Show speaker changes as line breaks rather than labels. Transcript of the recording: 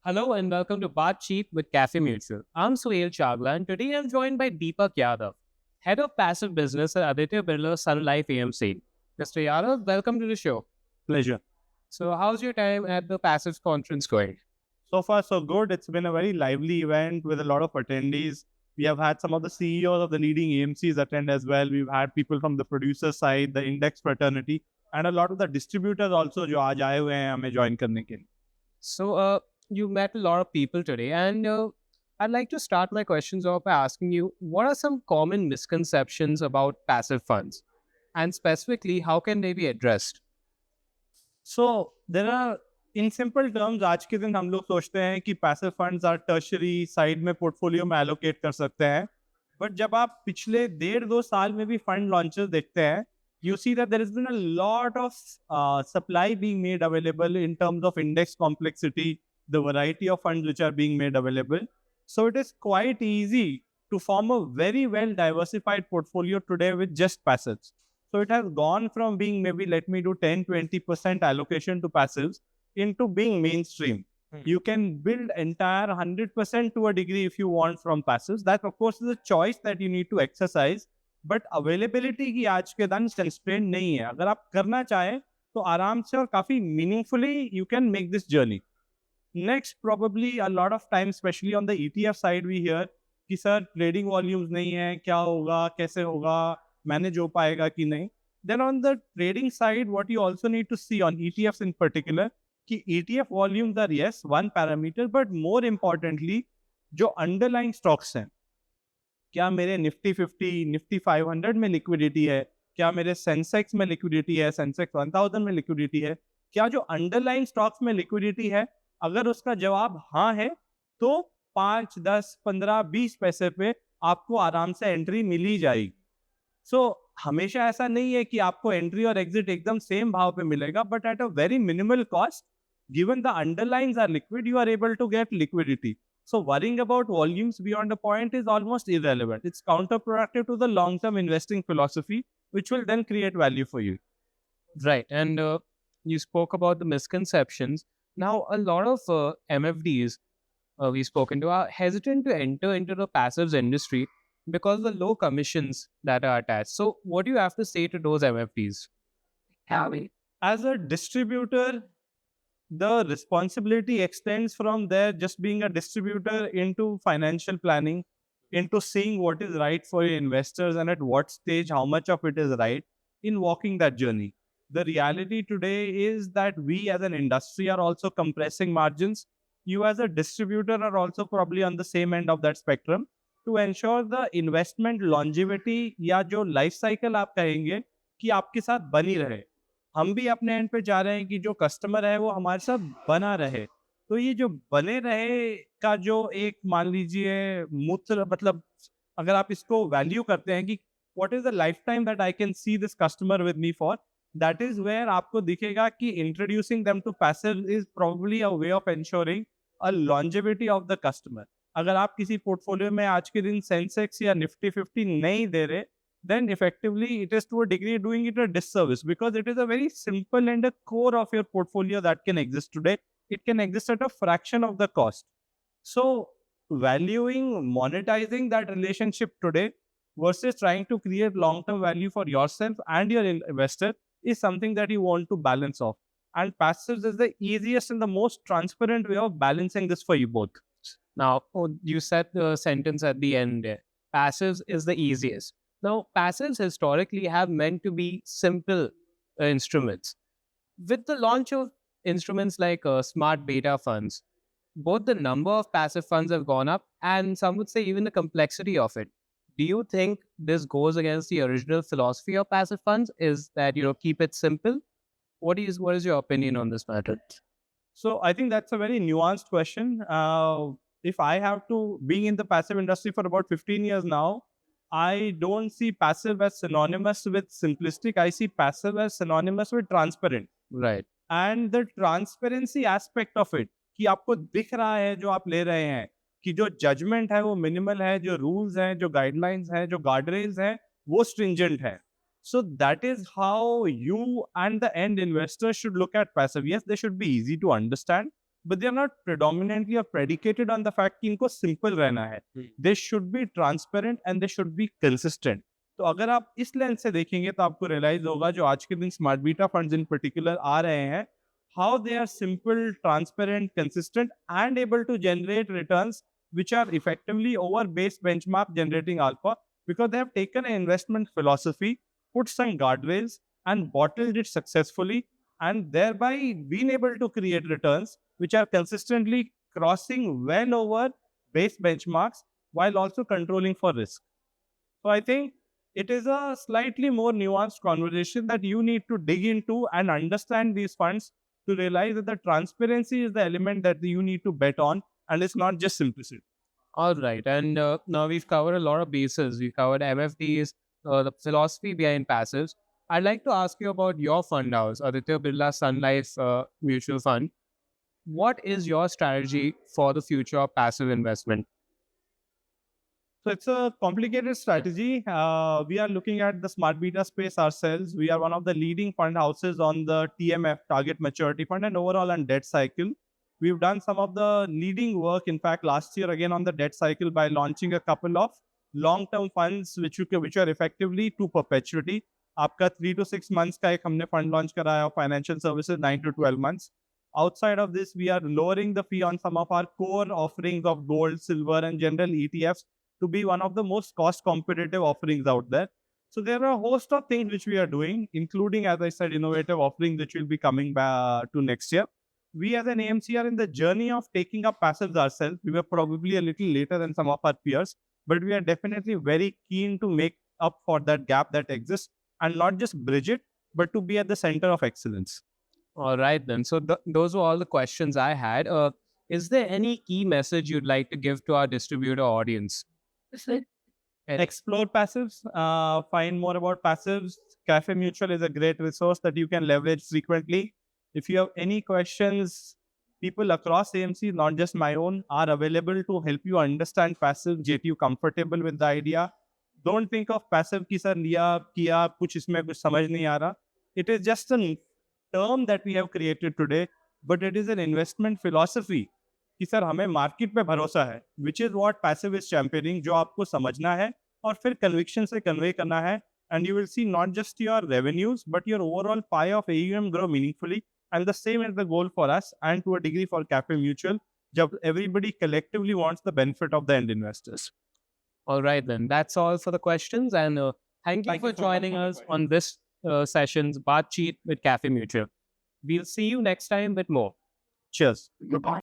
Hello and welcome to Baatchit with Cafemutual. I'm Suhail Chagla and today I'm joined by Deepak Yadav, Head of Passive Business at Aditya Birla Sun Life AMC. Mr. Yadav, welcome to the show.
Pleasure.
So, how's your time at the Passive Conference going?
So far, so good. It's been a very lively event with a lot of attendees. We have had some of the CEOs of the leading AMCs attend as well. We've had people from the producer side, the index fraternity, and a lot of the distributors also जो आज आए हुए हैं हमें join करने के लिए.
So, you met a lot of people today, and I'd like to start my questions off by asking you what are some common misconceptions about passive funds? And specifically, how can they be addressed?
So there are, in simple terms, आज के दिन हम लोग सोचते हैं कि passive funds are tertiary side में portfolio में allocate कर सकते हैं. But जब आप पिछले 1.5-2 साल में भी fund launches देखते हैं, you see that there has been a lot of supply being made available in terms of index complexity, the variety of funds which are being made available. So it is quite easy to form a very well diversified portfolio today with just passives. So it has gone from being maybe let me do 10-20% allocation to passives into being mainstream. You can build entire 100% to a degree if you want from passives. That of course is a choice that you need to exercise. But availability की आज के दिन constraint नहीं है. अगर आप करना चाहें तो आराम से और काफी meaningfully you can make this journey. Next probably a lot of time specially on the ETF side we hear कि सर ट्रेडिंग वॉल्यूम्स नहीं है, क्या होगा, कैसे होगा, मैनेज हो पाएगा कि नहीं. Then on the trading side what you also need to see on ETFs in particular कि ETF volumes are yes one parameter, but more importantly जो अंडरलाइंग स्टॉक्स हैं, क्या मेरे निफ्टी 50, निफ्टी 500 में लिक्विडिटी है, क्या मेरे सेंसेक्स में लिक्विडिटी है, सेंसेक्स 1000 में लिक्विडिटी है, क्या जो अंडरलाइन स्टॉक्स में लिक्विडिटी है, अगर उसका जवाब हाँ है तो 5, 10, 15, 20 पैसे पे आपको आराम से एंट्री मिल ही जाएगी. सो हमेशा ऐसा नहीं है कि आपको एंट्री और एग्जिट एकदम सेम भाव पे मिलेगा, but at a very minimal cost, given the underlines are liquid, you are able to get liquidity. So worrying about volumes beyond a point is almost irrelevant. It's counterproductive to the long-term investing philosophy, which will then create value for you.
Right. And you spoke about the misconceptions. Now, a lot of MFDs we've spoken to are hesitant to enter into the passives industry because of the low commissions that are attached. So, what do you have to say to those MFDs?
As a distributor, the responsibility extends from there just being a distributor into financial planning, into seeing what is right for your investors and at what stage, how much of it is right in walking that journey. The reality today is that we as an industry are also compressing margins. You as a distributor are also probably on the same end of that spectrum to ensure the investment longevity या जो life cycle आप कहेंगे कि आपके साथ बनी रहे. हम भी अपने एंड पे चाह रहे हैं कि जो कस्टमर है वो हमारे साथ बना रहे. तो ये जो बने रहे का जो एक मान लीजिए मूत्र मतलब अगर आप इसको वैल्यू करते हैं कि what is the lifetime that I can see this customer with me for, that is where आपको दिखेगा कि introducing them to passive is probably a way of ensuring a longevity of the customer. अगर आप किसी portfolio में आज के दिन सेंसेक्स या निफ्टी 50 नहीं दे रहे, then effectively it is to a degree doing it a disservice, because it is a very simple and a core of your portfolio that can exist today. It can exist at a fraction of the cost. So valuing, monetizing that relationship today versus trying to create long-term value for yourself and your investor is something that you want to balance off. And passives is the easiest and the most transparent way of balancing this for you both.
Now, you said the sentence at the end there. Passives is the easiest. Now, passives historically have meant to be simple instruments. With the launch of instruments like smart beta funds, both the number of passive funds have gone up, and some would say even the complexity of it. Do you think this goes against the original philosophy of passive funds? Is that keep it simple? What is your opinion on this matter?
So I think that's a very nuanced question. If I have to, being in the passive industry for about 15 years now, I don't see passive as synonymous with simplistic. I see passive as synonymous with transparent.
Right.
And the transparency aspect of it, कि आपको दिख रहा है जो आप ले रहे हैं, कि जो जजमेंट है वो मिनिमल है, जो रूल्स हैं, जो गाइडलाइंस हैं, जो गार्डरेल्स हैं, वो स्ट्रिंजेंट है. So that is how you and the end investor should look at passive. Yes, they should be easy to understand. but they are not predominantly or predicated on the fact कि इनको simple रहना है. They should be transparent and they should be consistent. तो अगर आप इस lens से देखेंगे तो आपको रियलाइज होगा जो आज के दिन smart beta funds in particular आ रहे हैं, how they are simple, transparent, consistent, and able to generate returns which are effectively over base benchmark generating alpha, because they have taken an investment philosophy, put some guardrails, and bottled it successfully, and thereby been able to create returns which are consistently crossing well over base benchmarks while also controlling for risk. So I think it is a slightly more nuanced conversation that you need to dig into and understand these funds to realize that the transparency is the element that you need to bet on, and it's not just simplicity.
All right. And now we've covered a lot of bases. We've covered MFDs, the philosophy behind passives. I'd like to ask you about your fund house, Aditya Birla Sun Life Mutual Fund. What is your strategy for the future of passive investment?
So it's a complicated strategy. We are looking at the smart beta space ourselves. We are one of the leading fund houses on the TMF, Target Maturity Fund, and overall on debt cycle. We've done some of the leading work, in fact, last year again on the debt cycle by launching a couple of long-term funds which are effectively to perpetuity. आपका 3 to 6 months का एक हमने fund launch कराया, financial services 9 to 12 months. Outside of this, we are lowering the fee on some of our core offerings of gold, silver, and general ETFs to be one of the most cost competitive offerings out there. So there are a host of things which we are doing, including, as I said, innovative offerings which will be coming back to next year. We as an AMC are in the journey of taking up passives ourselves. We were probably a little later than some of our peers, but we are definitely very keen to make up for that gap that exists and not just bridge it, but to be at the center of excellence.
All right, then. So those were all the questions I had. Is there any key message you'd like to give to our distributor audience?
Explore passives, find more about passives. Cafemutual is a great resource that you can leverage frequently. If you have any questions, people across AMC, not just my own, are available to help you understand passive, get you comfortable with the idea. Don't think of passive ki sir liya, kiya, kuch isme kuch samajh nahi aa raha. It is just a term that we have created today, but it is an investment philosophy कि sir हमें market पे भरोसा है, which is what passive is championing, जो आपको समझना है और फिर कन्विक्शन से कन्वे करना है, and you will see not just your revenues but your overall pie of AUM grow meaningfully, and the same is the goal for us and to a degree for Cafe Mutual, जब everybody collectively wants the benefit of the end investors.
All right, then. That's all for the questions. And thank you for joining us on this session's Baatchit with Cafemutual. We'll see you next time with more.
Cheers.
Goodbye.